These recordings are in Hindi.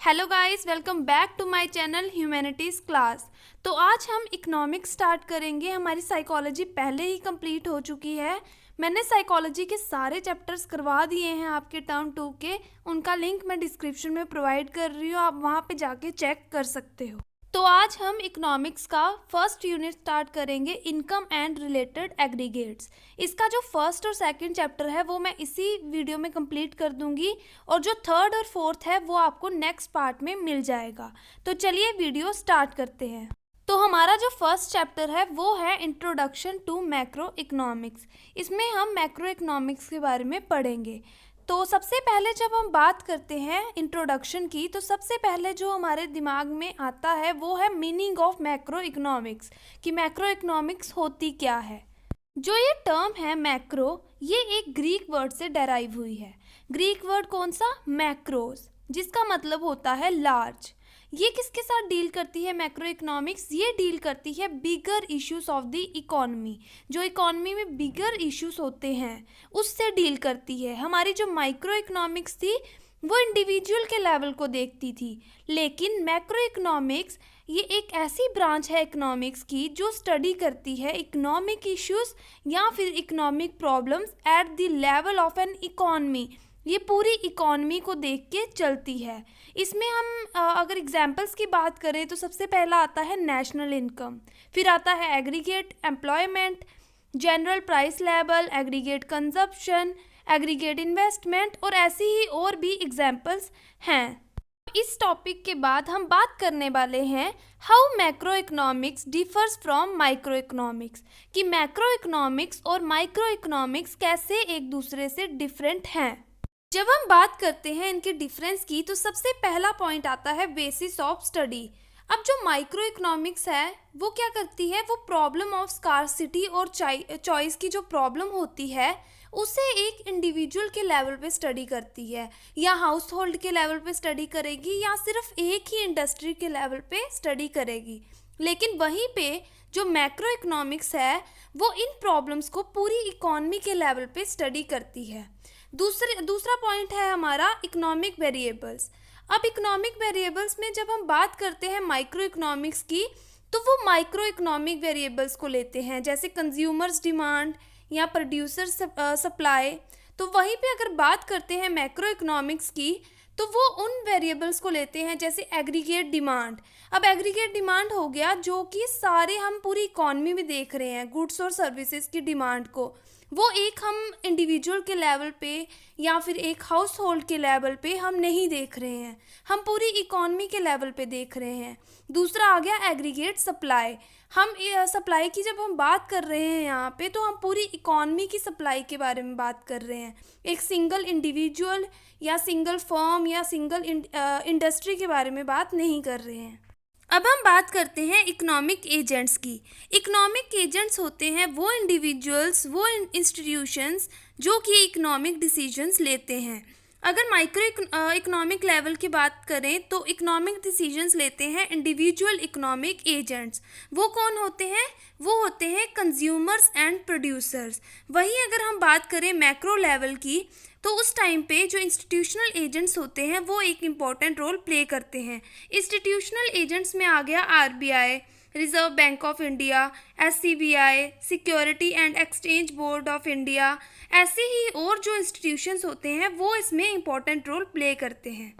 Hello guys, welcome back to my channel humanities class. तो आज हम इकोनॉमिक्स स्टार्ट करेंगे। हमारी साइकोलॉजी पहले ही कंप्लीट हो चुकी है। मैंने साइकोलॉजी के सारे चैप्टर्स करवा दिए हैं आपके टर्म 2 के। उनका लिंक मैं डिस्क्रिप्शन में प्रोवाइड कर रही हूँ, आप वहाँ पे जाके चेक कर सकते हो। तो आज हम इकोनॉमिक्स का फर्स्ट यूनिट स्टार्ट करेंगे, इनकम एंड रिलेटेड एग्रीगेट्स। इसका जो फर्स्ट और सेकंड चैप्टर है वो मैं इसी वीडियो में कंप्लीट कर दूंगी, और जो थर्ड और फोर्थ है वो आपको नेक्स्ट पार्ट में मिल जाएगा। तो चलिए वीडियो स्टार्ट करते हैं। तो हमारा जो फर्स्ट चैप्टर है वो है इंट्रोडक्शन टू मैक्रो इकोनॉमिक्स। इसमें हम मैक्रो इकोनॉमिक्स के बारे में पढ़ेंगे। तो सबसे पहले जब हम बात करते हैं इंट्रोडक्शन की, तो सबसे पहले जो हमारे दिमाग में आता है वो है मीनिंग ऑफ मैक्रो इकोनॉमिक्स, कि मैक्रो इकोनॉमिक्स होती क्या है। जो ये टर्म है मैक्रो, ये एक ग्रीक वर्ड से डेराइव हुई है। ग्रीक वर्ड कौन सा? मैक्रोस, जिसका मतलब होता है लार्ज। ये किसके साथ डील करती है मैक्रो इकोनॉमिक्स? ये डील करती है बिगर इश्यूज ऑफ द इकोनॉमी। जो इकोनॉमी में बिगर इश्यूज होते हैं उससे डील करती है। हमारी जो माइक्रो इकोनॉमिक्स थी वो इंडिविजुअल के लेवल को देखती थी, लेकिन मैक्रो इकोनॉमिक्स ये एक ऐसी ब्रांच है इकोनॉमिक्स की जो स्टडी करती है इकोनॉमिक इश्यूज या फिर economic problems at the level of an economy. ये पूरी इकोनॉमी को देख के चलती है। इसमें हम अगर एग्जांपल्स की बात करें तो सबसे पहला आता है नेशनल इनकम, फिर आता है aggregate employment, general price level, aggregate consumption, aggregate investment, और ऐसी ही और भी एग्जांपल्स हैं। इस टॉपिक के बाद हम बात करने वाले हैं how macro economics differs from micro economics, कि मैक्रो इकोनॉमिक्स और माइक्रो इकोनॉमिक्स कैसे एक दूसरे से डिफरेंट हैं। जब हम बात करते हैं इनके डिफरेंस की, तो सबसे पहला पॉइंट आता है बेसिस ऑफ स्टडी। अब जो माइक्रो इकोनॉमिक्स है वो क्या करती है, वो प्रॉब्लम ऑफ स्कार्सिटी और चॉइस की जो प्रॉब्लम होती है उसे एक इंडिविजुअल के लेवल पे स्टडी करती है, या हाउस होल्ड के लेवल पे स्टडी करेगी, या सिर्फ एक ही इंडस्ट्री के लेवल पे स्टडी करेगी। लेकिन वहीं पे जो मैक्रो इकोनॉमिक्स है वो इन प्रॉब्लम्स को पूरी इकोनॉमी के लेवल पे स्टडी करती है। दूसरा पॉइंट है हमारा इकोनॉमिक वेरिएबल्स। अब इकोनॉमिक वेरिएबल्स में जब हम बात करते हैं माइक्रो इकोनॉमिक्स की, तो वो माइक्रो इकोनॉमिक वेरिएबल्स को लेते हैं, जैसे कंज्यूमर्स डिमांड या प्रोड्यूसर सप्लाई। तो वहीं पे अगर बात करते हैं मैक्रो इकोनॉमिक्स की, तो वो उन वेरिएबल्स को लेते हैं जैसे एग्रीगेट डिमांड। अब एग्रीगेट डिमांड हो गया जो कि सारे हम पूरी इकोनॉमी में देख रहे हैं, गुड्स और सर्विसेज की डिमांड को। वो एक हम इंडिविजुअल के लेवल पे या फिर एक हाउस होल्ड के लेवल पे हम नहीं देख रहे हैं, हम पूरी इकोनॉमी के लेवल पे देख रहे हैं। दूसरा आ गया एग्रीगेट सप्लाई। हम सप्लाई की जब हम बात कर रहे हैं यहाँ पे, तो हम पूरी इकोनॉमी की सप्लाई के बारे में बात कर रहे हैं, एक सिंगल इंडिविजुअल या सिंगल फर्म या सिंगल इंडस्ट्री के बारे में बात नहीं कर रहे हैं। अब हम बात करते हैं इकोनॉमिक एजेंट्स की। इकोनॉमिक एजेंट्स होते हैं वो इंडिविजुअल्स, वो इंस्टीट्यूशंस जो कि इकोनॉमिक डिसीजंस लेते हैं। अगर माइक्रो इकोनॉमिक लेवल की बात करें तो इकोनॉमिक डिसीजंस लेते हैं इंडिविजुअल इकोनॉमिक एजेंट्स। वो कौन होते हैं? वो होते हैं कंज्यूमर्स एंड प्रोड्यूसर्स। वहीं अगर हम बात करें मैक्रो लेवल की, तो उस टाइम पे जो इंस्टीट्यूशनल एजेंट्स होते हैं वो एक इम्पॉर्टेंट रोल प्ले करते हैं। इंस्टीट्यूशनल एजेंट्स में आ गया RBI, reserve bank of India, SEBI, security and exchange board of India. ऐसे ही और जो इंस्टीट्यूशंस होते हैं वो इसमें इम्पॉर्टेंट रोल प्ले करते हैं।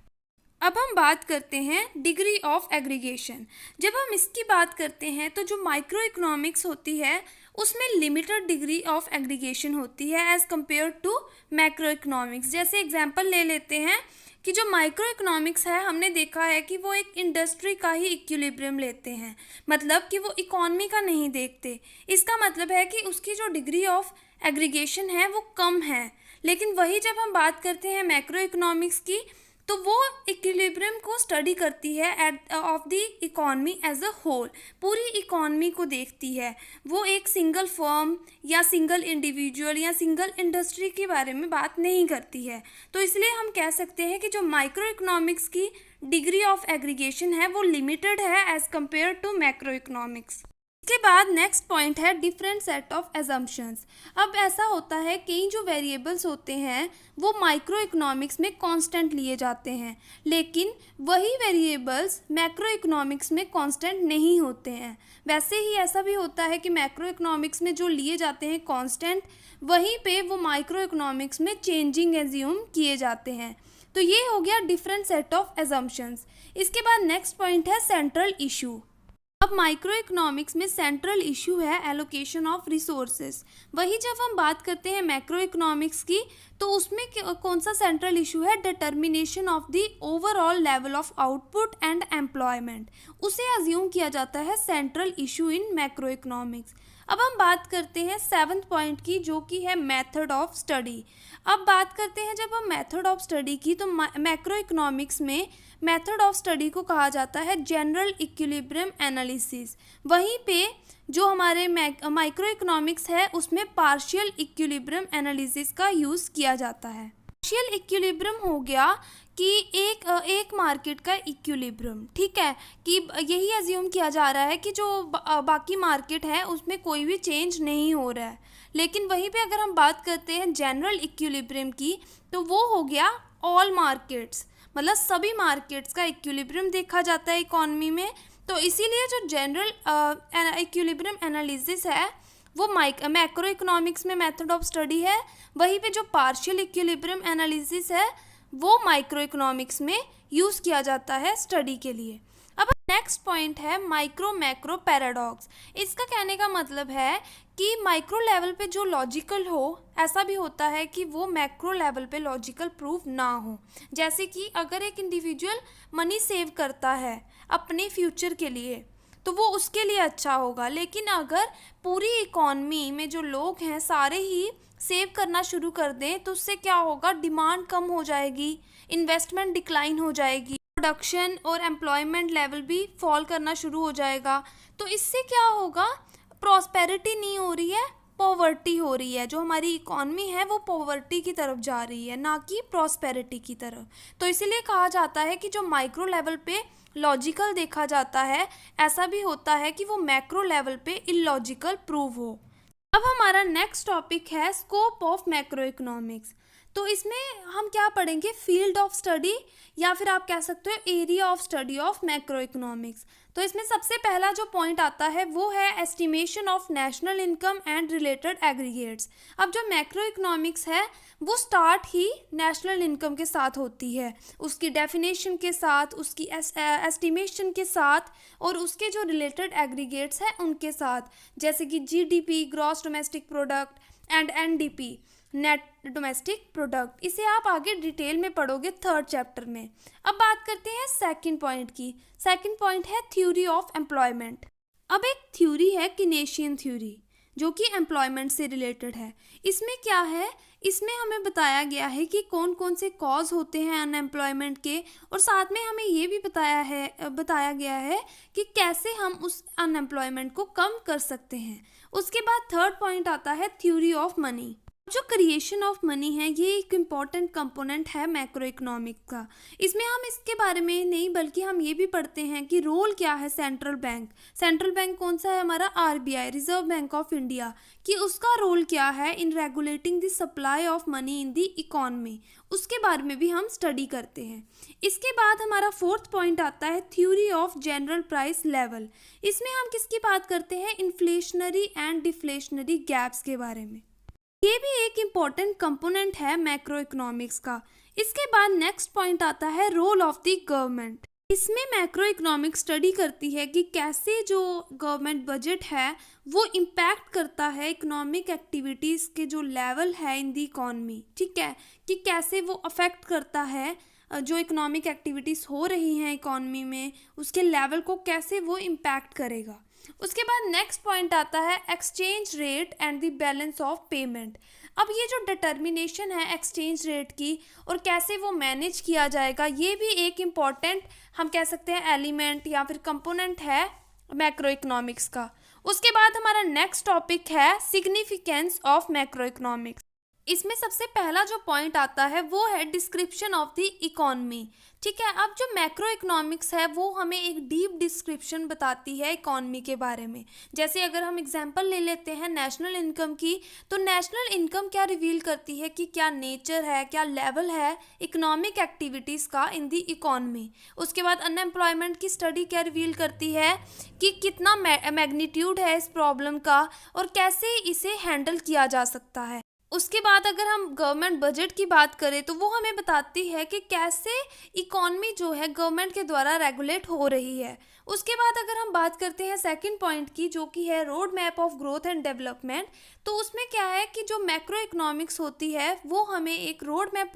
अब हम बात करते हैं डिग्री ऑफ एग्रीगेशन। जब हम इसकी बात करते हैं तो जो माइक्रो इकोनॉमिक्स होती है उसमें लिमिटेड डिग्री ऑफ एग्रीगेशन होती है as compared to macro economics. जैसे एग्जांपल ले लेते हैं कि जो माइक्रो इकोनॉमिक्स है, हमने देखा है कि वो एक इंडस्ट्री का ही इक्विलिब्रियम लेते हैं, मतलब कि वो इकोनॉमी का नहीं देखते। इसका मतलब है कि उसकी जो डिग्री ऑफ एग्रीगेशन है वो कम है। लेकिन वही जब हम बात करते हैं मैक्रो इकोनॉमिक्स की, तो वो इक्विलिब्रियम को स्टडी करती है at of the economy as a whole, पूरी इकोनॉमी को देखती है। वो एक सिंगल फर्म या सिंगल इंडिविजुअल या सिंगल इंडस्ट्री के बारे में बात नहीं करती है। तो इसलिए हम कह सकते हैं कि जो माइक्रो इकोनॉमिक्स की डिग्री ऑफ एग्रीगेशन है वो लिमिटेड है as compared to macro economics. इसके बाद नेक्स्ट पॉइंट है डिफरेंट सेट ऑफ एजम्पशंस। अब ऐसा होता है कई जो वेरिएबल्स होते हैं वो माइक्रो इकोनॉमिक्स में कांस्टेंट लिए जाते हैं, लेकिन वही वेरिएबल्स मैक्रो इकोनॉमिक्स में कांस्टेंट नहीं होते हैं। वैसे ही ऐसा भी होता है कि मैक्रो इकोनॉमिक्स में जो लिए जाते हैं कांस्टेंट, वहीं पे वो माइक्रो इकोनॉमिक्स में चेंजिंग एज्यूम किए जाते हैं। तो ये हो गया डिफरेंट सेट ऑफ एजम्पशंस। इसके बाद नेक्स्ट पॉइंट है सेंट्रल इशू। अब माइक्रो इकोनॉमिक्स में सेंट्रल इशू है एलोकेशन ऑफ रिसोर्सेज। वही जब हम बात करते हैं मैक्रो इकोनॉमिक्स की, तो उसमें कौन सा सेंट्रल इशू है? Determination of the overall level of output and employment. उसे अज्यूम किया जाता है central issue in macro economics. अब हम बात करते हैं 7th पॉइंट की, जो कि है मेथड ऑफ स्टडी। अब बात करते हैं जब हम मेथड ऑफ स्टडी की, तो मैक्रो इकोनॉमिक्स में मेथड ऑफ स्टडी को कहा जाता है जनरल इक्विलिब्रियम एनालिसिस। वहीं पे जो हमारे माइक्रो इकोनॉमिक्स है उसमें पार्शियल इक्विलिब्रियम एनालिसिस का यूज़ किया जाता है। पार्शियल इक्विलिब्रियम हो गया कि एक मार्केट का इक्विलिब्रियम, ठीक है, कि यही अज्यूम किया जा रहा है कि जो बाकी मार्केट है उसमें कोई भी चेंज नहीं हो रहा है। लेकिन वहीं पे अगर हम बात करते हैं जनरल इक्विलिब्रियम की, तो वो हो गया ऑल मार्केट्स, मतलब सभी मार्केट्स का इक्विलिब्रियम देखा जाता है इकॉनमी में। तो इसीलिए जो जनरल इक्विलिब्रियम एनालिसिस है वो मैक्रो इकोनॉमिक्स में मेथड ऑफ स्टडी है। वहीं पे जो पार्शियल इक्विलिब्रियम एनालिसिस है वो माइक्रो इकोनॉमिक्स में यूज़ किया जाता है स्टडी के लिए। अब नेक्स्ट पॉइंट है माइक्रो मैक्रो पैराडॉक्स। इसका कहने का मतलब है कि माइक्रो लेवल पे जो लॉजिकल हो, ऐसा भी होता है कि वो मैक्रो लेवल पे लॉजिकल प्रूफ ना हो। जैसे कि अगर एक इंडिविजुअल मनी सेव करता है अपने फ्यूचर के लिए, तो वो उसके लिए अच्छा होगा, लेकिन अगर पूरी इकॉनमी में जो लोग हैं सारे ही सेव करना शुरू कर दें, तो उससे क्या होगा? डिमांड कम हो जाएगी, इन्वेस्टमेंट डिक्लाइन हो जाएगी, प्रोडक्शन और एम्प्लॉयमेंट लेवल भी फॉल करना शुरू हो जाएगा। तो इससे क्या होगा? प्रॉस्पेरिटी नहीं हो रही है, पॉवर्टी हो रही है। जो हमारी इकॉनमी है वो पॉवर्टी की तरफ जा रही है, ना कि प्रॉस्पेरिटी की तरफ। तो इसीलिए कहा जाता है कि जो माइक्रो लेवल पे लॉजिकल देखा जाता है, ऐसा भी होता है कि वो मैक्रो लेवल पे इलॉजिकल प्रूव हो। अब हमारा नेक्स्ट टॉपिक है स्कोप ऑफ मैक्रो इकोनॉमिक्स। तो इसमें हम क्या पढ़ेंगे? फील्ड ऑफ स्टडी, या फिर आप कह सकते हो area of study of macro economics. तो इसमें सबसे पहला जो पॉइंट आता है वो है estimation of national income and related aggregates. अब जो मैक्रो इकोनॉमिक्स है वो स्टार्ट ही नेशनल इनकम के साथ होती है, उसकी डेफिनेशन के साथ, उसकी एस्टिमेशन के साथ, और उसके जो रिलेटेड एग्रीगेट्स हैं उनके साथ, जैसे कि GDP, gross domestic product, and NDP, net domestic product. इसे आप आगे डिटेल में पढ़ोगे 3rd चैप्टर में। अब बात करते हैं सेकंड पॉइंट की। सेकंड पॉइंट है थ्योरी ऑफ एम्प्लॉयमेंट। अब एक थ्योरी है किनेशियन थ्योरी, जो कि एम्प्लॉयमेंट से रिलेटेड है। इसमें क्या है? इसमें हमें बताया गया है कि कौन कौन से कॉज होते हैं अनएम्प्लॉयमेंट के, और साथ में हमें ये भी बताया गया है कि कैसे हम उस अनएम्प्लॉयमेंट को कम कर सकते हैं। उसके बाद 3rd पॉइंट आता है थ्योरी ऑफ मनी। जो क्रिएशन ऑफ मनी है ये एक इम्पॉर्टेंट कंपोनेंट है मैक्रो इकोनॉमिक्स का। इसमें हम इसके बारे में नहीं बल्कि हम ये भी पढ़ते हैं कि रोल क्या है सेंट्रल बैंक। सेंट्रल बैंक कौन सा है? हमारा RBI, reserve bank of India, कि उसका रोल क्या है इन regulating the supply of money in the economy. उसके बारे में भी हम स्टडी करते हैं। इसके बाद हमारा 4th पॉइंट आता है theory of general price level. इसमें हम किसकी बात करते हैं? इन्फ्लेशनरी एंड डिफ्लेशनरी गैप्स के बारे में। ये भी एक इम्पॉर्टेंट कंपोनेंट है मैक्रो इकोनॉमिक्स का। इसके बाद नेक्स्ट पॉइंट आता है रोल ऑफ द गवर्नमेंट। इसमें मैक्रो इकोनॉमिक्स स्टडी करती है कि कैसे जो गवर्नमेंट बजट है वो इम्पैक्ट करता है इकोनॉमिक एक्टिविटीज़ के जो लेवल है इन द इकॉनमी, ठीक है, कि कैसे वो अफेक्ट करता है जो इकोनॉमिक एक्टिविटीज़ हो रही हैं इकॉनमी में, उसके लेवल को कैसे वो इम्पैक्ट करेगा। उसके बाद नेक्स्ट पॉइंट आता है exchange rate and the balance of payment. अब ये जो डिटर्मिनेशन है एक्सचेंज रेट की और कैसे वो मैनेज किया जाएगा, ये भी एक इम्पॉर्टेंट हम कह सकते हैं एलिमेंट या फिर कंपोनेंट है मैक्रो इकोनॉमिक्स का। उसके बाद हमारा नेक्स्ट टॉपिक है सिग्निफिकेंस ऑफ मैक्रो इकोनॉमिक्स। इसमें सबसे पहला जो पॉइंट आता है वो है डिस्क्रिप्शन ऑफ द इकोनॉमी। ठीक है, अब जो मैक्रो इकोनॉमिक्स है वो हमें एक डीप डिस्क्रिप्शन बताती है इकोनॉमी के बारे में। जैसे अगर हम एग्जांपल ले लेते हैं नेशनल इनकम की, तो नेशनल इनकम क्या रिवील करती है कि क्या नेचर है, क्या लेवल है इकोनॉमिक एक्टिविटीज़ का इन दी इकोनॉमी। उसके बाद अनएम्प्लॉयमेंट की स्टडी क्या रिवील करती है कि कितना मैग्नीट्यूड है इस प्रॉब्लम का और कैसे इसे हैंडल किया जा सकता है। उसके बाद अगर हम गवर्नमेंट बजट की बात करें तो वो हमें बताती है कि कैसे इकॉनमी जो है गवर्नमेंट के द्वारा रेगुलेट हो रही है। उसके बाद अगर हम बात करते हैं सेकंड पॉइंट की, जो कि है road map of growth and development, तो उसमें क्या है कि जो मैक्रो इकोनॉमिक्स होती है वो हमें एक रोड मैप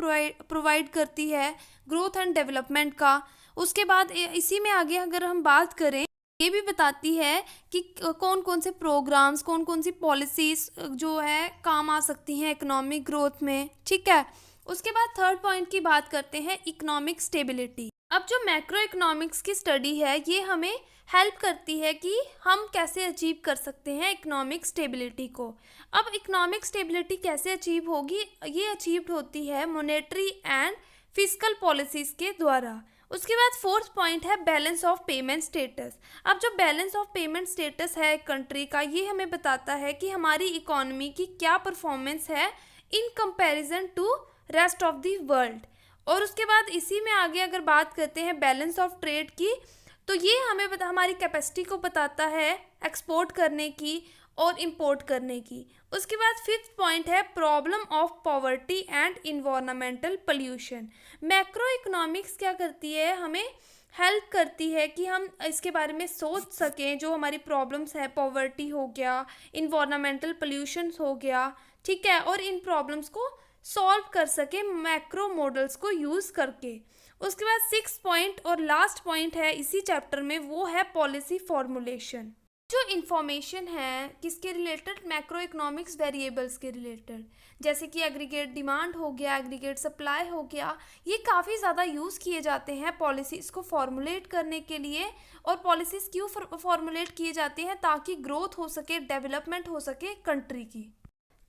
प्रोवाइड करती है ग्रोथ एंड डेवलपमेंट का। उसके बाद इसी में आगे अगर हम बात करें, ये भी बताती है कि कौन कौन से प्रोग्राम्स, कौन कौन सी पॉलिसीज जो है काम आ सकती हैं इकोनॉमिक ग्रोथ में। ठीक है, उसके बाद थर्ड पॉइंट की बात करते हैं इकोनॉमिक स्टेबिलिटी। अब जो मैक्रो इकोनॉमिक्स की स्टडी है ये हमें हेल्प करती है कि हम कैसे अचीव कर सकते हैं इकोनॉमिक स्टेबिलिटी को। अब इकोनॉमिक स्टेबिलिटी कैसे अचीव होगी, ये अचीव होती है मॉनेटरी एंड फिस्कल पॉलिसीज़ के द्वारा। उसके बाद फोर्थ पॉइंट है बैलेंस ऑफ पेमेंट स्टेटस। अब जो बैलेंस ऑफ पेमेंट स्टेटस है एक कंट्री का, ये हमें बताता है कि हमारी इकोनॉमी की क्या परफॉर्मेंस है in comparison to rest of the world. और उसके बाद इसी में आगे अगर बात करते हैं बैलेंस ऑफ ट्रेड की, तो ये हमें हमारी कैपेसिटी को बताता है एक्सपोर्ट करने की और इंपोर्ट करने की। उसके बाद फिफ्थ पॉइंट है problem of poverty and environmental pollution. Macro economics क्या करती है, हमें हेल्प करती है कि हम इसके बारे में सोच सकें, जो हमारी प्रॉब्लम्स है, पॉवर्टी हो गया, इन्वायरमेंटल पोल्यूशन हो गया, ठीक है, और इन प्रॉब्लम्स को सॉल्व कर सके मैक्रो मॉडल्स को यूज़ करके। उसके बाद सिक्स पॉइंट और लास्ट पॉइंट है इसी चैप्टर में, वो है पॉलिसी फॉर्मुलेशन। जो इन्फॉर्मेशन है किसके रिलेटेड, मैक्रो इकोनॉमिक्स वेरिएबल्स के रिलेटेड, जैसे कि एग्रीगेट डिमांड हो गया, एग्रीगेट सप्लाई हो गया, ये काफ़ी ज़्यादा यूज़ किए जाते हैं पॉलिसीज़ को फॉर्मुलेट करने के लिए। और पॉलिसीज़ क्यों फॉर्मुलेट किए जाते हैं, ताकि ग्रोथ हो सके, डेवलपमेंट हो सके कंट्री की।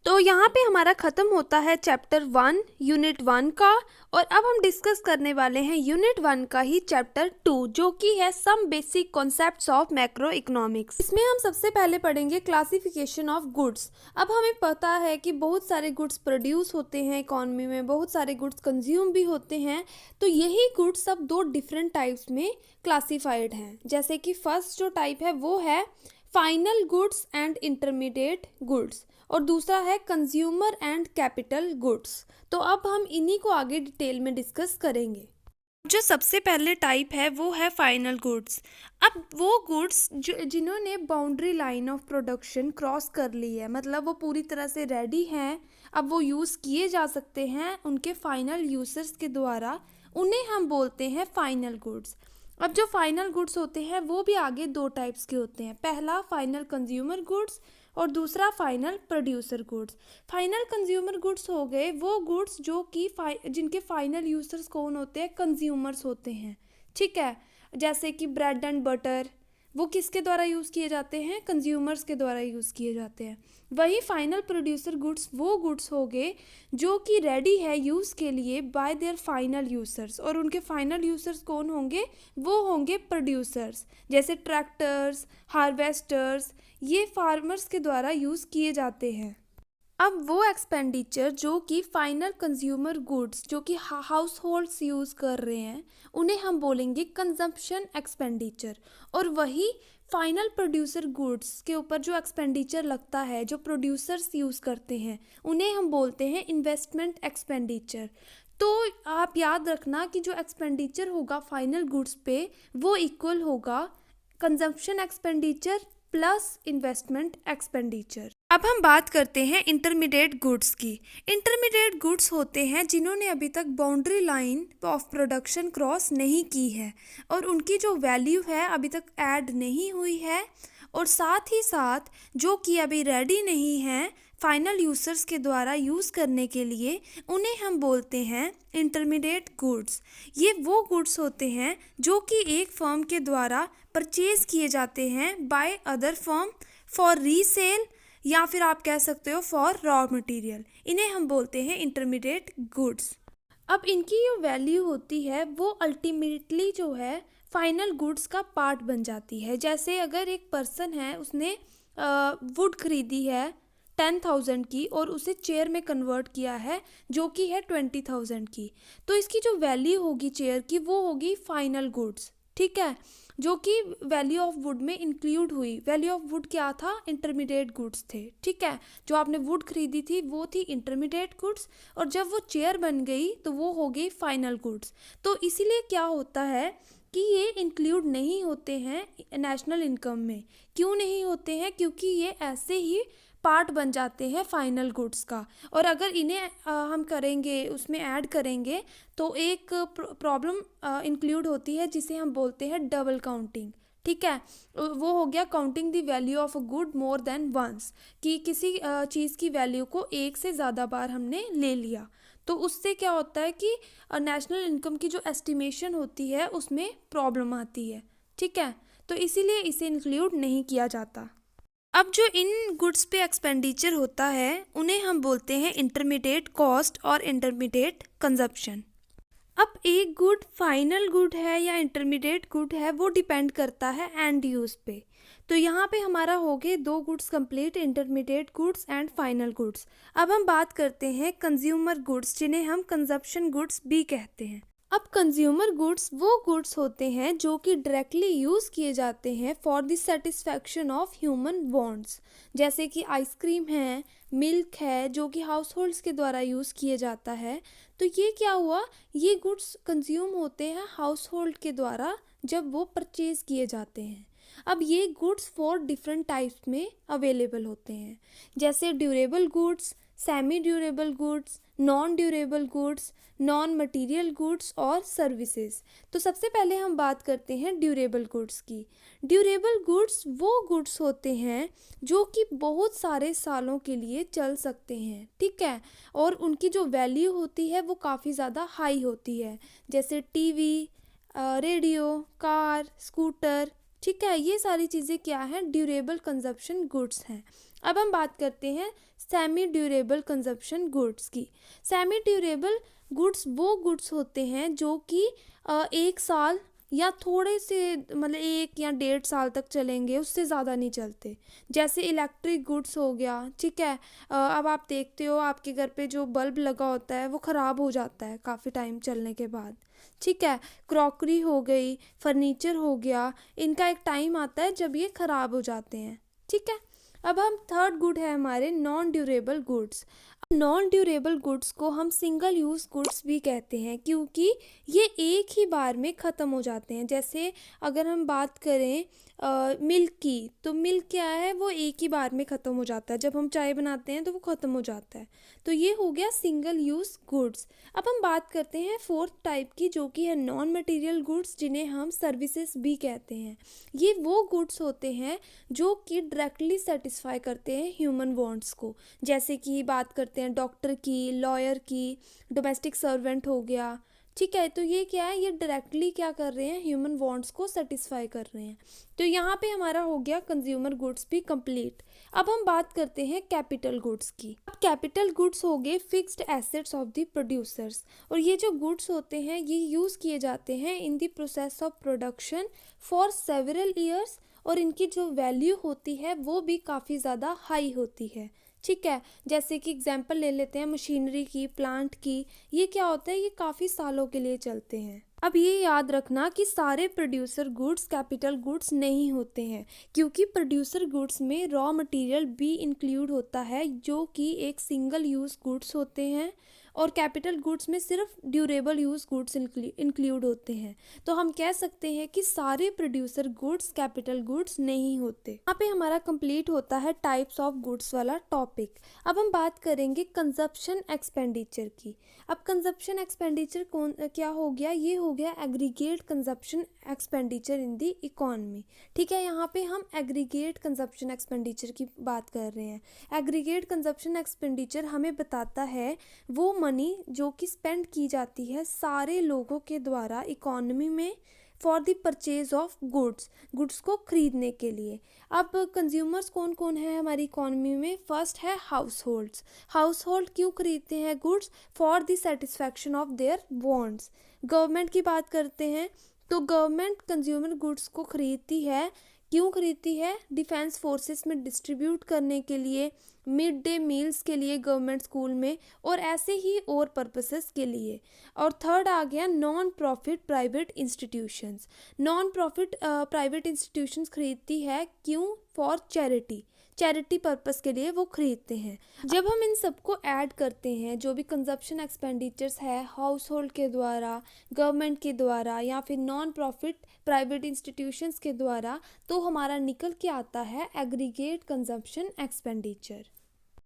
तो यहाँ पे हमारा ख़त्म होता है चैप्टर 1 यूनिट 1 का, और अब हम डिस्कस करने वाले हैं यूनिट 1 का ही चैप्टर 2, जो कि है some basic concepts of macro economics. इसमें हम सबसे पहले पढ़ेंगे क्लासिफिकेशन ऑफ गुड्स। अब हमें पता है कि बहुत सारे गुड्स प्रोड्यूस होते हैं इकोनॉमी में, बहुत सारे गुड्स कंज्यूम भी होते हैं, तो यही गुड्स सब दो डिफरेंट टाइप्स में क्लासीफाइड हैं। जैसे कि फर्स्ट जो टाइप है वो है final goods and intermediate goods, और दूसरा है कंज्यूमर एंड कैपिटल गुड्स। तो अब हम इन्हीं को आगे डिटेल में डिस्कस करेंगे। जो सबसे पहले टाइप है वो है फाइनल गुड्स। अब वो गुड्स जिन्होंने boundary line of production cross कर ली है, मतलब वो पूरी तरह से रेडी हैं, अब वो यूज़ किए जा सकते हैं उनके फाइनल यूजर्स के द्वारा, उन्हें हम बोलते हैं फाइनल गुड्स। अब जो फाइनल गुड्स होते हैं वो भी आगे दो टाइप्स के होते हैं, पहला फाइनल कंज्यूमर गुड्स और दूसरा final producer goods. Final consumer goods हो गए वो गुड्स जो कि जिनके फाइनल यूजर्स कौन होते हैं, कंज्यूमर्स होते हैं। ठीक है, जैसे कि ब्रेड एंड बटर, वो किसके द्वारा यूज़ किए जाते हैं, कंज्यूमर्स के द्वारा यूज़ किए जाते हैं। वही फाइनल प्रोड्यूसर गुड्स वो गुड्स हो गए जो कि रेडी है यूज़ के लिए बाय देयर फाइनल यूजर्स, और उनके फाइनल यूजर्स कौन होंगे, वो होंगे प्रोड्यूसर्स। जैसे ट्रैक्टर्स, हार्वेस्टर्स, ये फार्मर्स के द्वारा यूज़ किए जाते हैं। अब वो एक्सपेंडिचर जो कि फाइनल कंज्यूमर गुड्स जो कि हाउस होल्ड्स यूज़ कर रहे हैं, उन्हें हम बोलेंगे कंजम्पशन एक्सपेंडिचर। और वही फाइनल प्रोड्यूसर गुड्स के ऊपर जो एक्सपेंडिचर लगता है, जो प्रोड्यूसर्स यूज़ करते हैं, उन्हें हम बोलते हैं इन्वेस्टमेंट एक्सपेंडिचर। तो आप याद रखना कि जो एक्सपेंडिचर होगा फाइनल गुड्स पे वो इक्वल होगा consumption expenditure plus investment expenditure. अब हम बात करते हैं इंटरमीडिएट गुड्स की। इंटरमीडिएट गुड्स होते हैं जिन्होंने अभी तक boundary line of production cross नहीं की है, और उनकी जो वैल्यू है अभी तक ऐड नहीं हुई है, और साथ ही साथ जो कि अभी रेडी नहीं है फाइनल यूजर्स के द्वारा यूज़ करने के लिए, उन्हें हम बोलते हैं इंटरमीडिएट गुड्स। ये वो गुड्स होते हैं जो कि एक फर्म के द्वारा परचेज किए जाते हैं by other firm for resale, या फिर आप कह सकते हो फॉर रॉ मटेरियल। इन्हें हम बोलते हैं इंटरमीडिएट गुड्स। अब इनकी जो वैल्यू होती है वो अल्टीमेटली जो है फाइनल गुड्स का पार्ट बन जाती है। जैसे अगर एक पर्सन है, उसने वुड खरीदी है 10,000 की और उसे चेयर में कन्वर्ट किया है जो कि है 20,000 की, तो इसकी जो वैल्यू होगी चेयर की वो होगी फाइनल गुड्स, ठीक है, जो कि वैल्यू ऑफ वुड में इंक्लूड हुई। वैल्यू ऑफ वुड क्या था? इंटरमीडिएट गुड्स थे, ठीक है। जो आपने वुड खरीदी थी वो थी इंटरमीडिएट गुड्स, और जब वो चेयर बन गई तो वो हो गई फाइनल गुड्स। तो इसीलिए क्या होता है कि ये इंक्लूड नहीं होते हैं नेशनल इनकम में। क्यों नहीं होते हैं? क्योंकि ये ऐसे ही पार्ट बन जाते हैं फाइनल गुड्स का, और अगर इन्हें हम करेंगे, उसमें ऐड करेंगे तो एक प्रॉब्लम इंक्लूड होती है जिसे हम बोलते हैं डबल काउंटिंग, ठीक है। वो हो गया counting the value of a good more than once, कि किसी चीज़ की वैल्यू को एक से ज़्यादा बार हमने ले लिया, तो उससे क्या होता है कि नेशनल इनकम की जो एस्टिमेशन होती है उसमें प्रॉब्लम आती है, ठीक है। तो इसीलिए इसे इंक्लूड नहीं किया जाता। अब जो इन गुड्स पे एक्सपेंडिचर होता है उन्हें हम बोलते हैं इंटरमीडिएट कॉस्ट और इंटरमीडिएट कंजप्शन। अब एक गुड फाइनल गुड है या इंटरमीडिएट गुड है वो डिपेंड करता है एंड यूज़ पे। तो यहाँ पे हमारा हो गए दो goods complete, intermediate goods and final goods. अब हम बात करते हैं कंज्यूमर गुड्स, जिन्हें हम कंजप्शन गुड्स भी कहते हैं। अब कंज्यूमर गुड्स वो गुड्स होते हैं जो कि डायरेक्टली यूज़ किए जाते हैं for the satisfaction of human wants, जैसे कि आइसक्रीम है, मिल्क है, जो कि हाउस होल्ड्स के द्वारा यूज़ किए जाता है। तो ये क्या हुआ, ये गुड्स कंज्यूम होते हैं हाउस होल्ड के द्वारा जब वो परचेज़ किए जाते हैं। अब ये गुड्स फॉर डिफरेंट टाइप्स में अवेलेबल होते हैं, जैसे durable goods, semi durable goods, non durable goods, non material goods और सर्विसेज। तो सबसे पहले हम बात करते हैं ड्यूरेबल गुड्स की। ड्यूरेबल गुड्स वो गुड्स होते हैं जो कि बहुत सारे सालों के लिए चल सकते हैं, ठीक है, और उनकी जो वैल्यू होती है वो काफ़ी ज़्यादा हाई होती है, जैसे टीवी, रेडियो, कार, स्कूटर, ठीक है। ये सारी चीज़ें क्या हैं? ड्यूरेबल कंजप्शन गुड्स हैं। अब हम बात करते हैं सेमी ड्यूरेबल कंजप्शन गुड्स की। सेमी ड्यूरेबल गुड्स वो गुड्स होते हैं जो कि 1 साल या थोड़े से मतलब 1 या 1.5 साल तक चलेंगे, उससे ज़्यादा नहीं चलते। जैसे इलेक्ट्रिक गुड्स हो गया, ठीक है। अब आप देखते हो आपके घर पे जो बल्ब लगा होता है वो ख़राब हो जाता है काफ़ी टाइम चलने के बाद, ठीक है। क्रॉकरी हो गई, फर्नीचर हो गया, इनका एक टाइम आता है जब ये ख़राब हो जाते हैं, ठीक है। अब हम थर्ड गुड है हमारे non durable goods. Non durable goods को हम सिंगल यूज़ गुड्स भी कहते हैं क्योंकि ये एक ही बार में ख़त्म हो जाते हैं। जैसे अगर हम बात करें मिल्क की, तो मिल्क क्या है, वो एक ही बार में ख़त्म हो जाता है, जब हम चाय बनाते हैं तो वो ख़त्म हो जाता है। तो ये हो गया सिंगल यूज़ गुड्स। अब हम बात करते हैं फोर्थ टाइप की, जो कि है नॉन मटेरियल गुड्स, जिन्हें हम सर्विसेज भी कहते हैं। ये वो गुड्स होते हैं जो कि डायरेक्टली सेटिस्फाई करते हैं ह्यूमन वांट्स को, जैसे कि बात करते हैं डॉक्टर की, लॉयर की, डोमेस्टिक सर्वेंट हो गया, ठीक है। तो ये क्या है, ये डायरेक्टली क्या कर रहे हैं, ह्यूमन वांट्स को सेटिस्फाई कर रहे हैं। तो यहाँ पे हमारा हो गया कंज्यूमर गुड्स भी कंप्लीट। अब हम बात करते हैं कैपिटल गुड्स की। अब कैपिटल गुड्स हो गए fixed assets of the producers, और ये जो गुड्स होते हैं ये यूज़ किए जाते हैं in the process of production for several years, और इनकी जो वैल्यू होती है वो भी काफ़ी ज़्यादा हाई होती है, ठीक है। जैसे कि एग्जांपल ले लेते हैं मशीनरी की, प्लांट की, ये क्या होता है, ये काफ़ी सालों के लिए चलते हैं। अब ये याद रखना कि सारे प्रोड्यूसर गुड्स कैपिटल गुड्स नहीं होते हैं, क्योंकि प्रोड्यूसर गुड्स में रॉ मटेरियल भी इंक्लूड होता है जो कि एक सिंगल यूज़ गुड्स होते हैं, और कैपिटल गुड्स में सिर्फ ड्यूरेबल यूज़ गुड्स इंक्लूड होते हैं। तो हम कह सकते हैं कि सारे प्रोड्यूसर गुड्स कैपिटल गुड्स नहीं होते। यहाँ पे हमारा कंप्लीट होता है टाइप्स ऑफ गुड्स वाला टॉपिक। अब हम बात करेंगे कंजप्शन एक्सपेंडिचर की। अब कंजप्शन एक्सपेंडिचर क्या हो गया, ये हो गया aggregate consumption expenditure in the economy, ठीक है। यहाँ पे हम एग्रीगेट कंजप्शन एक्सपेंडिचर की बात कर रहे हैं। एग्रीगेट कंजप्शन एक्सपेंडिचर हमें बताता है वो मनी जो कि स्पेंड की जाती है सारे लोगों के द्वारा इकोनॉमी में for the purchase of goods को खरीदने के लिए। अब कंज्यूमर्स कौन कौन है हमारी इकोनॉमी में? फर्स्ट है हाउस होल्ड क्यों खरीदते हैं goods? For the satisfaction of their wants. Government की बात करते हैं तो गवर्नमेंट कंज्यूमर गुड्स को खरीदती है, क्यों खरीदती है? डिफेंस फोर्सेस में डिस्ट्रीब्यूट करने के लिए, मिड डे मील्स के लिए गवर्नमेंट स्कूल में, और ऐसे ही और पर्पसेस के लिए। और थर्ड आ गया non profit private institutions. Non profit private institutions खरीदती है, क्यों? फॉर चैरिटी पर्पस के लिए वो खरीदते हैं। जब हम इन सबको ऐड करते हैं, जो भी कंजप्शन एक्सपेंडिचर्स है हाउस होल्ड के द्वारा, गवर्नमेंट के द्वारा या फिर नॉन प्रॉफिट प्राइवेट इंस्टीट्यूशंस के द्वारा, तो हमारा निकल के आता है एग्रीगेट कंजप्शन एक्सपेंडिचर।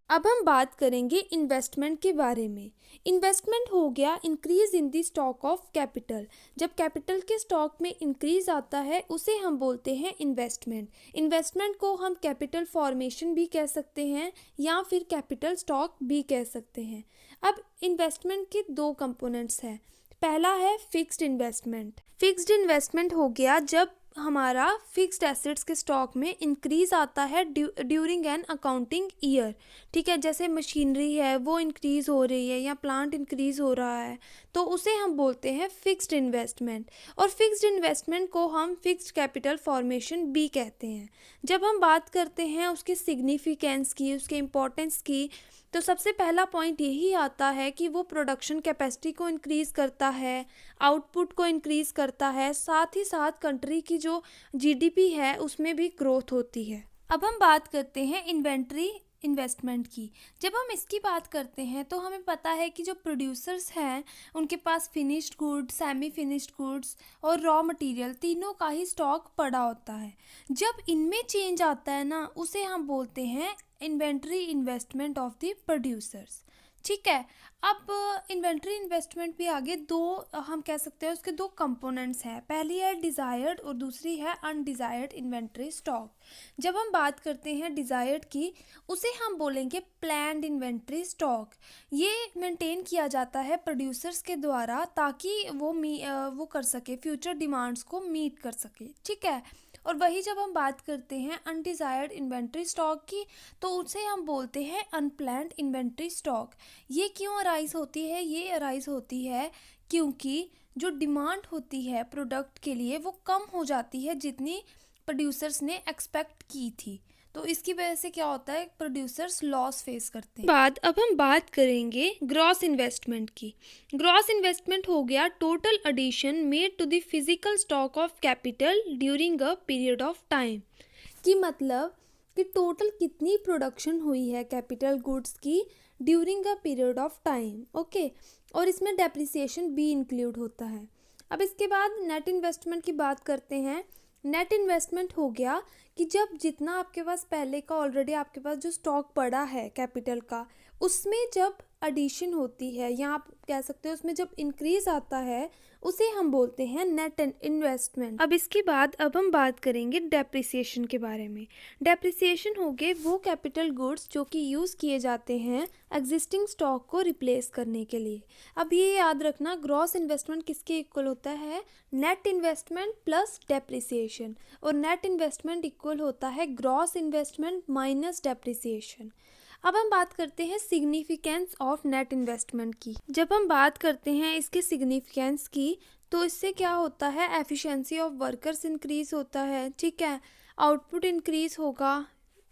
अब हम बात करेंगे इन्वेस्टमेंट के बारे में। इन्वेस्टमेंट हो गया increase in the stock of capital. जब कैपिटल के स्टॉक में इंक्रीज आता है उसे हम बोलते हैं इन्वेस्टमेंट। इन्वेस्टमेंट को हम कैपिटल फॉर्मेशन भी कह सकते हैं या फिर कैपिटल स्टॉक भी कह सकते हैं। अब इन्वेस्टमेंट के दो कंपोनेंट्स हैं। पहला है फिक्स्ड इन्वेस्टमेंट। फिक्स्ड इन्वेस्टमेंट हो गया जब हमारा फिक्स्ड एसेट्स के स्टॉक में इंक्रीज आता है ड्यूरिंग एन अकाउंटिंग ईयर। ठीक है, जैसे मशीनरी है वो इंक्रीज हो रही है या प्लांट इंक्रीज हो रहा है, तो उसे हम बोलते हैं फिक्स्ड इन्वेस्टमेंट। और फिक्स्ड इन्वेस्टमेंट को हम फिक्स्ड कैपिटल फॉर्मेशन भी कहते हैं। जब हम बात करते हैं उसके सिग्निफिकेंस की, उसके इम्पोर्टेंस की, तो सबसे पहला पॉइंट यही आता है कि वो प्रोडक्शन कैपेसिटी को इंक्रीज़ करता है, आउटपुट को इंक्रीज़ करता है, साथ ही साथ कंट्री की जो जीडीपी है उसमें भी ग्रोथ होती है। अब हम बात करते हैं इन्वेंट्री इन्वेस्टमेंट की। जब हम इसकी बात करते हैं तो हमें पता है कि जो प्रोड्यूसर्स हैं उनके पास finished goods, semi finished goods और रॉ मटेरियल तीनों का ही स्टॉक पड़ा होता है। जब इनमें चेंज आता है ना, उसे हम बोलते हैं inventory investment of the producers. ठीक है, अब इन्वेंट्री इन्वेस्टमेंट भी आगे दो हम कह सकते हैं, उसके दो कंपोनेंट्स हैं। पहली है डिज़ायर्ड और दूसरी है अनडिज़ायर्ड इन्वेंट्री स्टॉक। जब हम बात करते हैं डिज़ायर्ड की, उसे हम बोलेंगे प्लान्ड इन्वेंट्री स्टॉक। ये मेंटेन किया जाता है प्रोड्यूसर्स के द्वारा ताकि वो कर सके, फ्यूचर डिमांड्स को मीट कर सके। ठीक है, और वही जब हम बात करते हैं अनडिज़ायर्ड इन्वेंट्री स्टॉक की, तो उसे हम बोलते हैं अनप्लान्ड इन्वेंट्री स्टॉक। ये क्यों अराइज होती है? ये अराइज होती है क्योंकि जो डिमांड होती है प्रोडक्ट के लिए वो कम हो जाती है जितनी प्रोड्यूसर्स ने एक्सपेक्ट की थी, तो इसकी वजह से क्या होता है, प्रोड्यूसर्स लॉस फेस करते हैं। अब हम बात करेंगे ग्रॉस इन्वेस्टमेंट की। ग्रॉस इन्वेस्टमेंट हो गया total addition made to the physical stock of capital during a period of time. कि मतलब कि टोटल कितनी प्रोडक्शन हुई है कैपिटल गुड्स की during a period of time. Okay, और इसमें डेप्रिसिएशन भी इंक्लूड होता है। अब इसके बाद नेट इन्वेस्टमेंट की बात करते हैं। नेट इन्वेस्टमेंट हो गया कि जब जितना आपके पास पहले का ऑलरेडी आपके पास जो स्टॉक पड़ा है कैपिटल का, उसमें जब एडिशन होती है या आप कह सकते हो उसमें जब इंक्रीज आता है, उसे हम बोलते हैं नेट इन्वेस्टमेंट। अब इसके बाद अब हम बात करेंगे डेप्रिसिएशन के बारे में। डेप्रिसिएशन हो गए वो कैपिटल गुड्स जो कि यूज़ किए जाते हैं एग्जिस्टिंग स्टॉक को रिप्लेस करने के लिए। अब ये याद रखना, ग्रॉस इन्वेस्टमेंट किसके इक्वल होता है? नेट इन्वेस्टमेंट प्लस डेप्रिसिएशन, और नेट इन्वेस्टमेंट इक्वल होता है ग्रॉस इन्वेस्टमेंट माइनस डेप्रिसिएशन। अब हम बात करते हैं सिग्निफिकेंस ऑफ नेट इन्वेस्टमेंट की। जब हम बात करते हैं इसके सिग्निफिकेंस की, तो इससे क्या होता है, एफिशिएंसी ऑफ वर्कर्स इंक्रीज होता है। ठीक है, आउटपुट इंक्रीज होगा।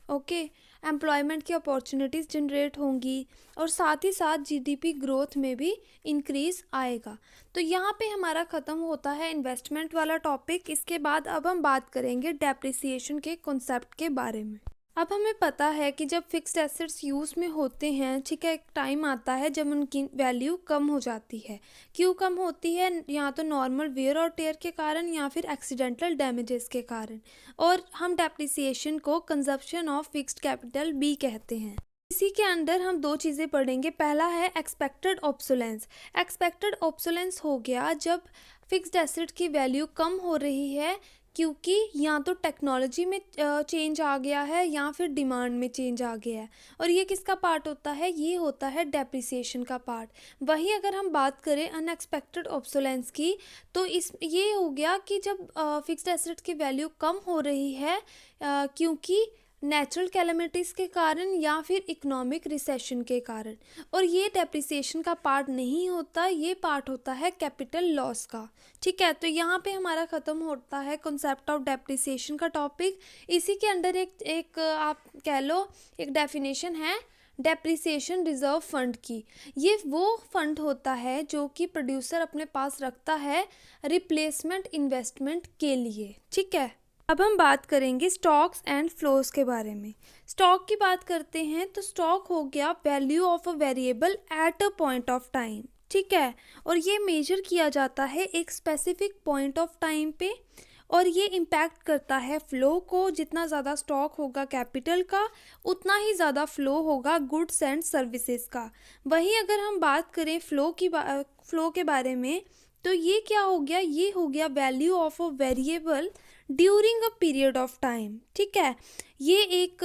ओके, एम्प्लॉयमेंट की अपॉर्चुनिटीज़ जनरेट होंगी और साथ ही साथ जीडीपी ग्रोथ में भी इंक्रीज आएगा। तो यहाँ पे हमारा ख़त्म होता है इन्वेस्टमेंट वाला टॉपिक। इसके बाद अब हम बात करेंगे डेप्रिसिएशन के कॉन्सेप्ट के बारे में। अब हमें पता है कि जब फिक्स्ड एसेट्स यूज़ में होते हैं, ठीक है, एक टाइम आता है जब उनकी वैल्यू कम हो जाती है। क्यों कम होती है? या तो नॉर्मल वेयर और टेयर के कारण या फिर एक्सीडेंटल डैमेजेस के कारण। और हम डेप्रिसिएशन को कंजप्शन ऑफ फिक्स्ड कैपिटल भी कहते हैं। इसी के अंदर हम दो चीज़ें पढ़ेंगे। पहला है एक्सपेक्टेड ऑब्सोलेंस। एक्सपेक्टेड ऑब्सोलेंस हो गया जब फिक्स्ड एसेट की वैल्यू कम हो रही है। क्योंकि या तो टेक्नोलॉजी में चेंज आ गया है या फिर डिमांड में चेंज आ गया है। और ये किसका पार्ट होता है? ये होता है डेप्रिसिएशन का पार्ट। वही अगर हम बात करें अनएक्सपेक्टेड ऑब्सोलेंस की, तो इस ये हो गया कि जब फिक्स्ड एसेट की वैल्यू कम हो रही है क्योंकि नेचुरल कैलेमिटीज़ के कारण या फिर इकोनॉमिक रिसेशन के कारण। और ये डेप्रिसिएशन का पार्ट नहीं होता, ये पार्ट होता है कैपिटल लॉस का। ठीक है, तो यहाँ पे हमारा ख़त्म होता है कॉन्सेप्ट ऑफ डेप्रिसिएशन का टॉपिक। इसी के अंडर एक आप कह लो एक डेफिनेशन है डेप्रिसिएशन रिजर्व फंड की। ये वो फंड होता है जो कि प्रोड्यूसर अपने पास रखता है रिप्लेसमेंट इन्वेस्टमेंट के लिए। ठीक है, अब हम बात करेंगे स्टॉक्स एंड फ्लोज के बारे में। स्टॉक की बात करते हैं तो स्टॉक हो गया value of a variable at a point of time. ठीक है, और ये मेजर किया जाता है एक स्पेसिफिक पॉइंट ऑफ टाइम पे, और ये इम्पैक्ट करता है फ्लो को। जितना ज़्यादा स्टॉक होगा कैपिटल का, उतना ही ज़्यादा फ्लो होगा गुड्स एंड सर्विसेज का। वहीं अगर हम बात करें फ्लो के बारे में, तो ये क्या हो गया? ये हो गया value of a variable during a period of time. ठीक है, ये एक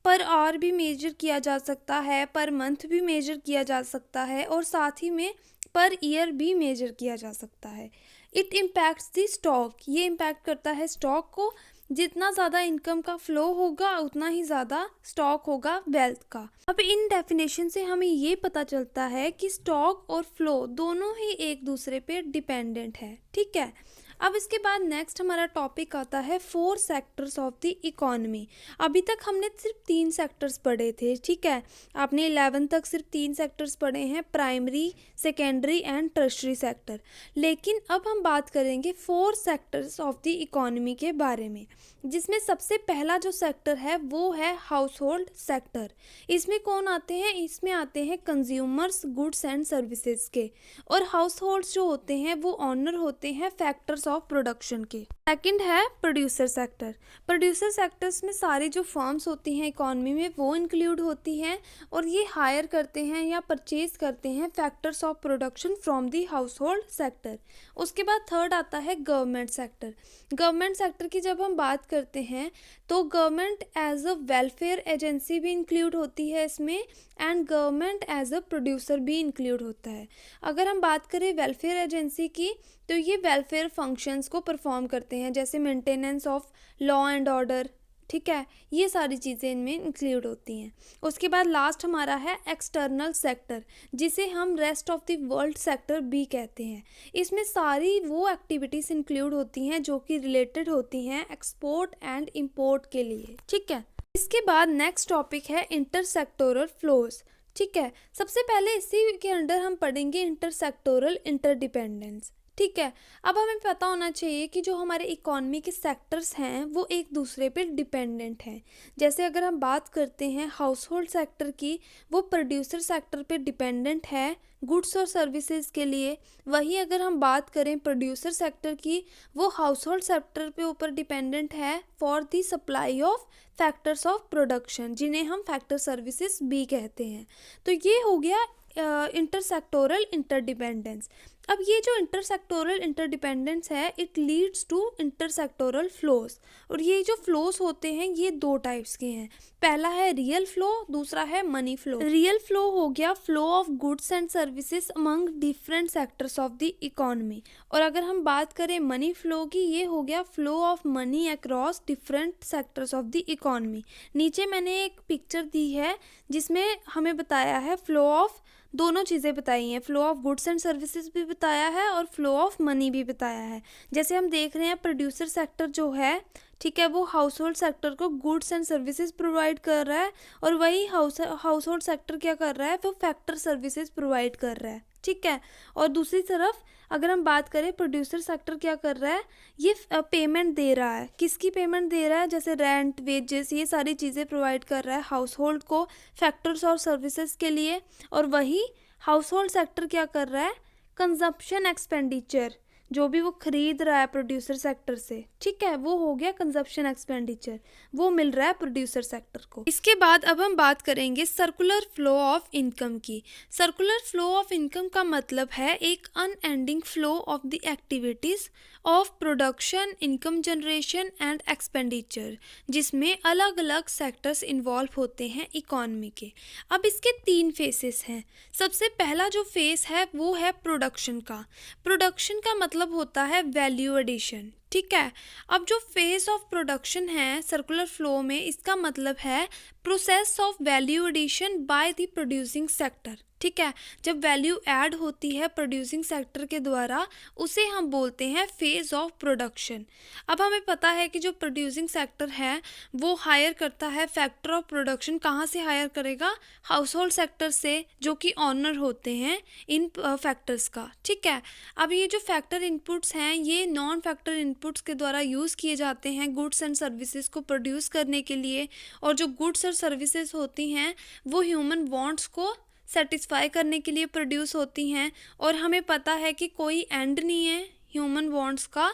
पर आवर भी मेजर किया जा सकता है, पर मंथ भी मेजर किया जा सकता है, और साथ ही में पर ईयर भी मेजर किया जा सकता है। इट इम्पैक्ट्स द स्टॉक, ये इम्पैक्ट करता है स्टॉक को। जितना ज़्यादा इनकम का फ्लो होगा उतना ही ज़्यादा स्टॉक होगा वेल्थ का। अब इन डेफिनेशन से हमें ये पता चलता है कि स्टॉक और फ्लो दोनों ही एक दूसरे पे डिपेंडेंट है। ठीक है, अब इसके बाद नेक्स्ट हमारा टॉपिक आता है 4 सेक्टर्स ऑफ द इकोनॉमी। अभी तक हमने सिर्फ 3 सेक्टर्स पढ़े थे। ठीक है, आपने 11 तक सिर्फ 3 सेक्टर्स पढ़े हैं, primary, secondary and tertiary sector. लेकिन अब हम बात करेंगे 4 सेक्टर्स ऑफ द इकोनॉमी के बारे में, जिसमें सबसे पहला जो सेक्टर है वो है हाउस होल्ड सेक्टर। इसमें कौन आते हैं? इसमें आते हैं कंज्यूमर्स, गुड्स एंड सर्विसेज के। और हाउस होल्ड्स जो होते हैं वो ऑनर होते हैं फैक्टर्स ऑफ प्रोडक्शन के। सेकंड है प्रोड्यूसर सेक्टर। प्रोड्यूसर सेक्टर्स में सारी जो फर्म्स होती हैं इकोनॉमी में वो इंक्लूड होती हैं, और ये हायर करते हैं या परचेज करते हैं factors of production from the house hold sector. उसके बाद थर्ड आता है गवर्नमेंट सेक्टर। गवर्नमेंट सेक्टर की जब हम बात करते हैं तो government as a welfare agency भी इंक्लूड होती है इसमें, and government as a producer भी इंक्लूड होता है। अगर हम बात करें वेलफेयर एजेंसी की, तो ये वेलफेयर फंक्शंस को परफॉर्म करते हैं, जैसे maintenance of law and order. ठीक है, ये सारी चीज़ें इनमें इंक्लूड होती हैं। उसके बाद लास्ट हमारा है एक्सटर्नल सेक्टर, जिसे हम rest of the world sector भी कहते हैं। इसमें सारी वो एक्टिविटीज़ इंक्लूड होती हैं जो कि रिलेटेड होती हैं एक्सपोर्ट एंड इंपोर्ट के लिए। ठीक है, इसके बाद नेक्स्ट टॉपिक है इंटरसेक्टोरल फ्लोज। ठीक है, सबसे पहले इसी के अंडर हम पढ़ेंगे इंटरसेक्टोरल इंटरडिपेंडेंस। ठीक है, अब हमें पता होना चाहिए कि जो हमारे इकोनॉमी के सेक्टर्स हैं वो एक दूसरे पे डिपेंडेंट हैं। जैसे अगर हम बात करते हैं हाउस होल्ड सेक्टर की, वो प्रोड्यूसर सेक्टर पे डिपेंडेंट है गुड्स और सर्विसेज के लिए। वही अगर हम बात करें प्रोड्यूसर सेक्टर की, वो हाउस होल्ड सेक्टर पे ऊपर डिपेंडेंट है for the supply of factors of production, जिन्हें हम फैक्टर सर्विसेज भी कहते हैं। तो ये हो गया इंटरसेक्टोरल इंटरडिपेंडेंस। अब ये जो इंटरसेक्टोरल इंटरडिपेंडेंस है, it leads to intersectoral flows. और ये जो फ्लोज होते हैं ये 2 टाइप्स के हैं। पहला है रियल फ्लो, दूसरा है मनी फ्लो। रियल फ्लो हो गया flow of goods and services among different sectors of the economy. और अगर हम बात करें मनी फ्लो की, ये हो गया flow of money across different sectors of the economy. नीचे मैंने एक पिक्चर दी है जिसमें हमें बताया है फ्लो ऑफ, दोनों चीज़ें बताई हैं, flow of goods and services भी बताया है और फ्लो ऑफ मनी भी बताया है। जैसे हम देख रहे हैं प्रोड्यूसर सेक्टर जो है, ठीक है, वो हाउस होल्ड सेक्टर को गुड्स एंड सर्विसेज प्रोवाइड कर रहा है, और वही हाउस होल्ड सेक्टर क्या कर रहा है, वो फैक्टर सर्विसेज प्रोवाइड कर रहा है। ठीक है, और दूसरी तरफ अगर हम बात करें प्रोड्यूसर सेक्टर क्या कर रहा है, ये पेमेंट दे रहा है। किसकी पेमेंट दे रहा है? जैसे रेंट, वेजेस, ये सारी चीज़ें प्रोवाइड कर रहा है हाउस होल्ड को फैक्टर्स और सर्विसेज के लिए। और वही हाउस होल्ड सेक्टर क्या कर रहा है, कंजप्शन एक्सपेंडिचर, जो भी वो खरीद रहा है प्रोड्यूसर सेक्टर से, ठीक है, वो हो गया कंजप्शन एक्सपेंडिचर, वो मिल रहा है प्रोड्यूसर सेक्टर को। इसके बाद अब हम बात करेंगे सर्कुलर फ्लो ऑफ इनकम की। सर्कुलर फ्लो ऑफ इनकम का मतलब है एक unending flow of the activities of production, income generation and expenditure, जिसमें अलग अलग सेक्टर्स इन्वॉल्व होते हैं इकॉनमी के। अब इसके 3 फेसेस हैं। सबसे पहला जो फेस है वो है प्रोडक्शन का। प्रोडक्शन का मतलब होता है वैल्यू एडिशन, ठीक है। अब जो फेस ऑफ प्रोडक्शन है सर्कुलर फ्लो में, इसका मतलब है process of value addition by the producing sector, ठीक है। जब वैल्यू ऐड होती है प्रोड्यूसिंग सेक्टर के द्वारा, उसे हम बोलते हैं फेज ऑफ प्रोडक्शन। अब हमें पता है कि जो प्रोड्यूसिंग सेक्टर है वो हायर करता है फैक्टर ऑफ प्रोडक्शन। कहाँ से हायर करेगा? हाउस होल्ड सेक्टर से, जो कि ऑनर होते हैं इन फैक्टर्स का, ठीक है। अब ये जो फैक्टर इनपुट्स हैं ये नॉन फैक्टर इनपुट्स के द्वारा यूज़ किए जाते हैं गुड्स एंड सर्विसेज को प्रोड्यूस करने के लिए। और जो गुड्स और सर्विसेज होती हैं वो ह्यूमन वांट्स को सेटिस्फाई करने के लिए प्रोड्यूस होती हैं। और हमें पता है कि कोई एंड नहीं है ह्यूमन वांट्स का,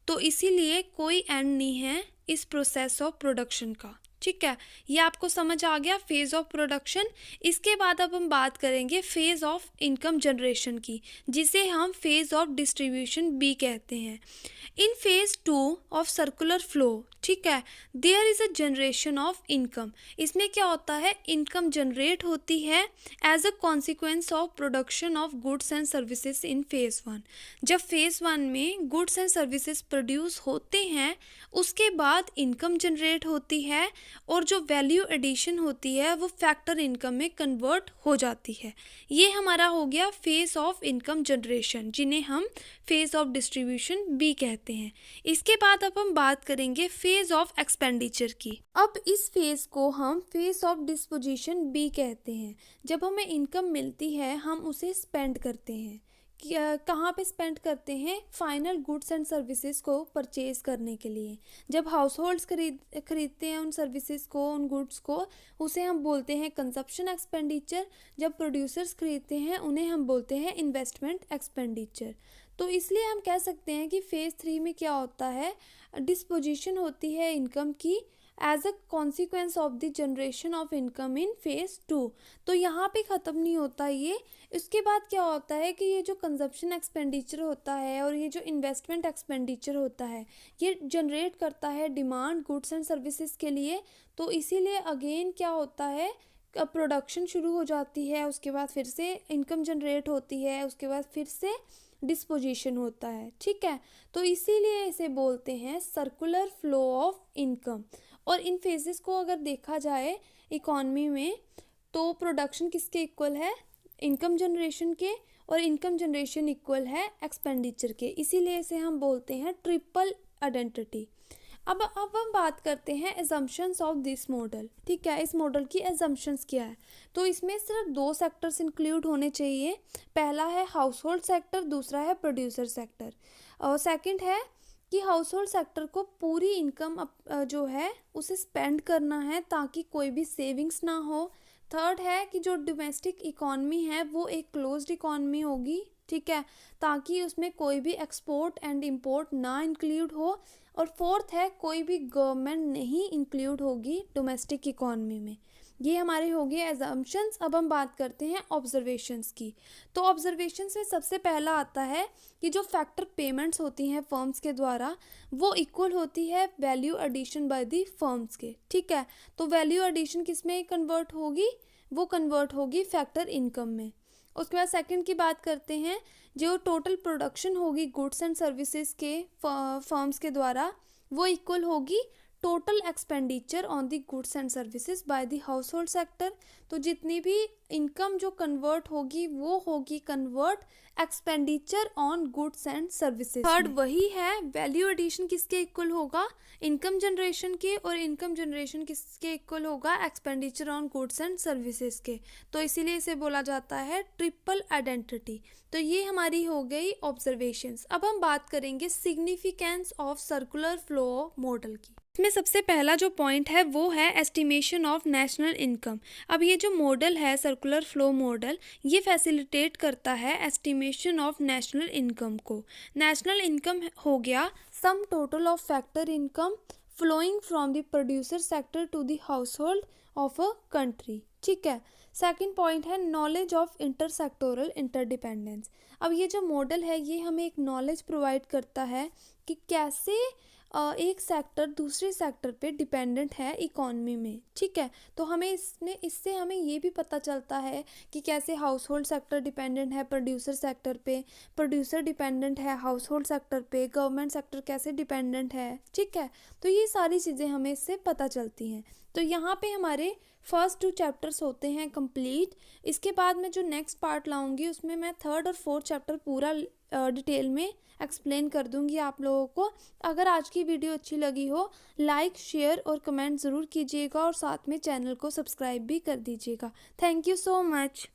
तो इसीलिए कोई एंड नहीं है इस प्रोसेस ऑफ प्रोडक्शन का, ठीक है। ये आपको समझ आ गया फेज ऑफ प्रोडक्शन। इसके बाद अब हम बात करेंगे फेज ऑफ इनकम जनरेशन की, जिसे हम फेज ऑफ डिस्ट्रीब्यूशन बी कहते हैं। In phase 2 of circular flow, ठीक है, there is a generation of income. इसमें क्या होता है? इनकम जनरेट होती है as a consequence of production of goods and services in phase 1। जब फेज 1 में गुड्स एंड सर्विसेज प्रोड्यूस होते हैं उसके बाद इनकम जनरेट होती है, और जो वैल्यू एडिशन होती है वो फैक्टर इनकम में कन्वर्ट हो जाती है। ये हमारा हो गया फेज ऑफ इनकम जनरेशन, जिन्हें हम फेज ऑफ डिस्ट्रीब्यूशन बी कहते हैं। इसके बाद अब हम बात करेंगे फेज ऑफ एक्सपेंडिचर की। अब इस फेज को हम फेज ऑफ डिस्पोजिशन बी कहते हैं। जब हमें इनकम मिलती है हम उसे स्पेंड करते हैं। कहाँ पे स्पेंड करते हैं? फाइनल गुड्स एंड सर्विसेज को परचेज करने के लिए। जब हाउस होल्ड्स खरीदते हैं उन सर्विसेज को, उन गुड्स को, उसे हम बोलते हैं कंजप्शन एक्सपेंडिचर। जब प्रोड्यूसर्स खरीदते हैं उन्हें हम बोलते हैं इन्वेस्टमेंट एक्सपेंडिचर। तो इसलिए हम कह सकते हैं कि फेज़ 3 में क्या होता है? डिस्पोजिशन होती है इनकम की as a consequence of the generation of income in phase 2। तो यहाँ पे ख़त्म नहीं होता ये। इसके बाद क्या होता है कि ये जो कंजप्शन एक्सपेंडिचर होता है और ये जो इन्वेस्टमेंट एक्सपेंडिचर होता है ये जनरेट करता है डिमांड गुड्स एंड सर्विसेज के लिए। तो इसीलिए अगेन क्या होता है? प्रोडक्शन शुरू हो जाती है, उसके बाद फिर से इनकम जनरेट होती है, उसके बाद फिर से डिस्पोजिशन होता है, ठीक है। तो इसीलिए इसे बोलते हैं सर्कुलर फ्लो ऑफ इनकम। और इन फेजेस को अगर देखा जाए इकॉनमी में तो प्रोडक्शन किसके इक्वल है? इनकम जनरेशन के, और इनकम जनरेशन इक्वल है एक्सपेंडिचर के। इसीलिए इसे हम बोलते हैं ट्रिपल आइडेंटिटी। अब हम बात करते हैं एजम्पशंस ऑफ दिस मॉडल, ठीक है। इस मॉडल की एजम्पशंस क्या है? तो इसमें सिर्फ 2 सेक्टर्स इंक्लूड होने चाहिए। पहला है हाउस होल्ड सेक्टर, दूसरा है प्रोड्यूसर सेक्टर। और सेकंड है कि हाउस होल्ड सेक्टर को पूरी इनकम जो है उसे स्पेंड करना है ताकि कोई भी सेविंग्स ना हो। थर्ड है कि जो डोमेस्टिक इकॉनमी है वो एक क्लोज्ड इकॉनमी होगी, ठीक है, ताकि उसमें कोई भी एक्सपोर्ट एंड इंपोर्ट ना इंक्लूड हो। और फोर्थ है कोई भी गवर्नमेंट नहीं इंक्लूड होगी डोमेस्टिक इकॉनमी में। ये हमारे हो गए एजम्पशंस। अब हम बात करते हैं ऑब्जर्वेशंस की। तो ऑब्जर्वेशंस में सबसे पहला आता है कि जो फैक्टर पेमेंट्स होती हैं फर्म्स के द्वारा वो इक्वल होती है value addition by the firms के, ठीक है। तो वैल्यू एडिशन किस में कन्वर्ट होगी? वो कन्वर्ट होगी फैक्टर इनकम में। उसके बाद सेकंड की बात करते हैं, जो टोटल प्रोडक्शन होगी गुड्स एंड सर्विसेज के फर्म्स के द्वारा वो इक्वल होगी total expenditure on the goods and services by the house hold sector. तो जितनी भी इनकम जो कन्वर्ट होगी वो होगी convert expenditure on goods and services. Third वही है वैल्यू एडिशन किसके इक्वल होगा? इनकम जनरेशन के, और इनकम जनरेशन किसके इक्वल होगा? Expenditure on goods and services के। तो इसीलिए इसे बोला जाता है ट्रिपल आइडेंटिटी। तो ये हमारी हो गई ऑब्जर्वेशंस। अब हम बात करेंगे significance of circular flow model की। इसमें सबसे पहला जो पॉइंट है वो है एस्टिमेशन ऑफ नेशनल इनकम। अब ये जो मॉडल है सर्कुलर फ्लो मॉडल ये फैसिलिटेट करता है एस्टिमेशन ऑफ नेशनल इनकम को। नेशनल इनकम हो गया sum total of factor income flowing from the producer sector to the household of a country, ठीक है। सेकंड पॉइंट है नॉलेज ऑफ इंटरसेक्टोरल इंटरडिपेंडेंस। अब ये जो मॉडल है ये हमें एक नॉलेज प्रोवाइड करता है कि कैसे एक सेक्टर दूसरे सेक्टर पे डिपेंडेंट है इकॉनमी में। ठीक है, तो हमें इससे हमें ये भी पता चलता है कि कैसे हाउस होल्ड सेक्टर डिपेंडेंट है प्रोड्यूसर सेक्टर पे, प्रोड्यूसर डिपेंडेंट है हाउस होल्ड सेक्टर पे, गवर्नमेंट सेक्टर कैसे डिपेंडेंट है। ठीक है, तो ये सारी चीज़ें हमें इससे पता चलती हैं। तो यहाँ पे हमारे फर्स्ट 2 चैप्टर्स होते हैं कंप्लीट। इसके बाद मैं जो नेक्स्ट पार्ट लाऊंगी उसमें मैं थर्ड और फोर्थ चैप्टर पूरा डिटेल में एक्सप्लेन कर दूंगी आप लोगों को। अगर आज की वीडियो अच्छी लगी हो लाइक शेयर और कमेंट ज़रूर कीजिएगा और साथ में चैनल को सब्सक्राइब भी कर दीजिएगा। Thank you so much.